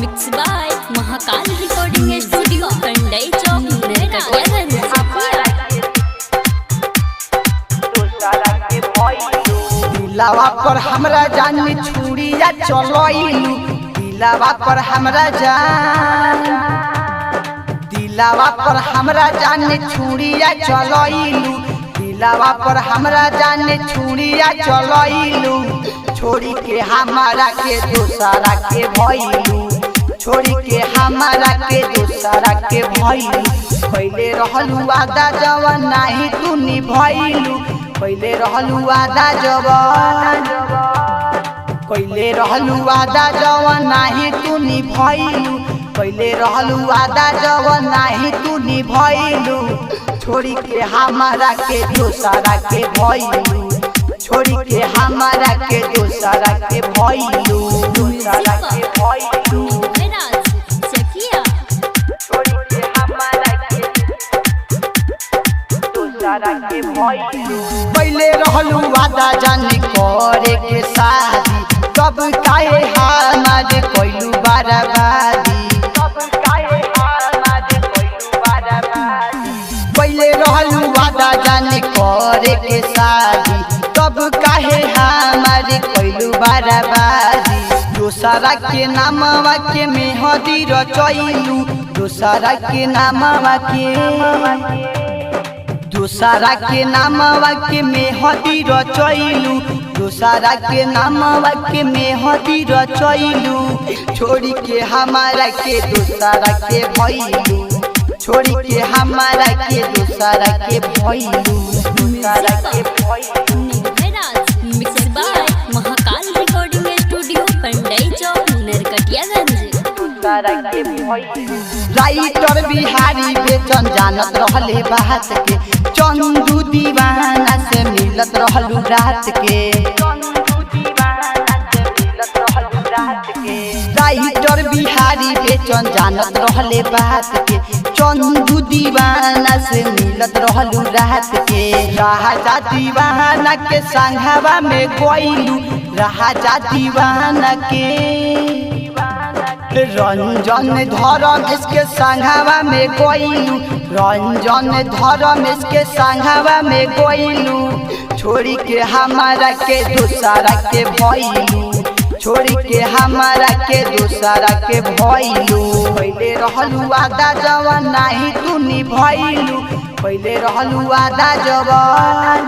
Mix by Mahakal recording studio Kandai Chowk Narkatiaganj. दिलावा पर हमरा जान छुरिया चलइलू, दिलावा पर हमरा जान, दिलावा पर हमरा जान छुरिया चलइलू, दिलावा पर हमरा जान छुरिया चलइलू। छोड़ी के हमारा के दोसरा के भइलू, छोड़ी के हमारा के दोसरा के भइलू। पहले रहलू वादा जवन नाही तू निभइलू, पहले रहलू वादा जवन, पहले रहलू वादा जवन नाही तू निभइलू, पहले रहलू वादा जवन नाही तू निभइलू। छोड़ी के हमारा के दोसरा के भइलू, छोड़ी के हमारा के दोसरा के भइलू, दोसरा के भइलू। चकिया छोड़ी के हमारा के दोसरा के भइलू। पहले रहलू वादा जानी करे के शादी, कब काहे हमारे कोइलू बर्बादी, कब काहे हमारे कोइलू बर्बादी। पहले रहलू वादा जानी करे के शादी, कब काहे हमारे कोइलू बर्बादी। दोसरा के नामवा के मेहदी रचइलू, दोसरा के नामवा के, दोसरा के नामवा के मेहदी रचइलू, दोसरा के नामवा के मेहदी रचइलू। छोड़ी के हमारा के दोसरा के भइलू, छोड़ी के हमारा के दोसरा के भइलू, दोसरा के भइलू। Mix by Mahakal recording studio Kandai Chowk Narkatiaganj. Writer Bihari Bechan जानत रहले बात के, चंदू दीवाना से मिलत रहलू रात के, राइटर बिहारी बेचन जानत रहले बात के, चंदू दीवाना से मिलत रहलू रात के। राजा दीवाना के संघवा में कोइलू, राजा दीवाना के रंजन धर्म इसके संघवा में कोइलू, रंजन धर्म इसके संघवा में कोइलू। छोड़ी के हमारा के दोसरा के भइलू, छोड़ी के हमारा के दोसरा के भइलू। पहले रहलू वादा जवन नाही तू निभइलू, पहले रहलू वादा जवन,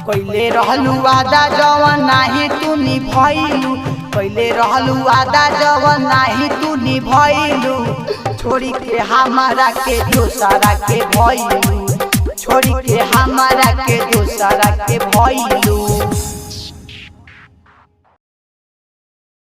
पहले रहलू वादा जवन नाही तू निभइलू, पहले रहलू वादा जवन नाही तू निभइलू। छोड़ी के हमारा के दोसरा के भइलू, छोड़ी के हमारा के दोसरा के भइलू।